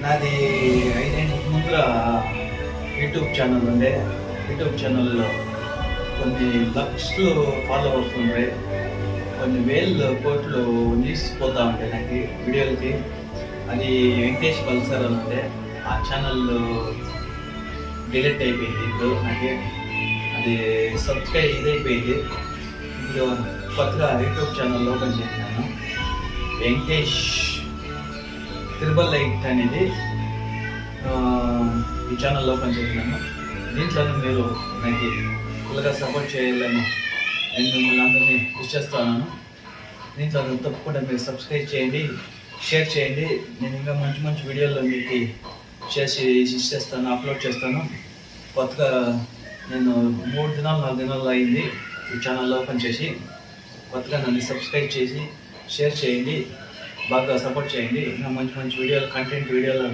నాది 5 ఏళ్ళ ముందర యూట్యూబ్ ఛానల్ ఉండే. యూట్యూబ్ ఛానల్లో కొన్ని లక్షలు ఫాలోవర్స్ ఉండే, కొన్ని వేల కోట్లు న్యూస్ పోతా ఉంటాయి నాకు వీడియోలకి. అది వెంకటేష్ పల్సర్ అని ఉండే. ఆ ఛానల్ డిలీట్ అయిపోయింది ఇప్పుడు. నాకు అది సబ్స్క్రైబ్ ఇదైపోయింది. ఇప్పుడు కొత్తగా యూట్యూబ్ ఛానల్ ఓపెన్ చేసినాను, వెంకటేష్ త్రిబల్ 8 అనేది ఈ ఛానల్ ఓపెన్ చేసినాను. దీంట్లో మీరు నాకు ఫుల్గా సపోర్ట్ చేయాలని నేను మిమ్మల్ని అందరినీ విష్ చేస్తున్నాను. దీంట్లో తప్పకుండా మీరు సబ్స్క్రైబ్ చేయండి, షేర్ చేయండి. నేను ఇంకా మంచి మంచి వీడియోలు మీకు చేసి ఇచ్చేస్తాను, అప్లోడ్ చేస్తాను. కొత్తగా నేను 3 దినాలు 4 దినాలు అయింది ఈ ఛానల్ ఓపెన్ చేసి. కొత్తగా నన్ను సబ్స్క్రైబ్ చేసి షేర్ చేయండి, బాగా సపోర్ట్ చేయండి. ఇంకా మంచి మంచి వీడియోలు, కంటెంట్ వీడియోలు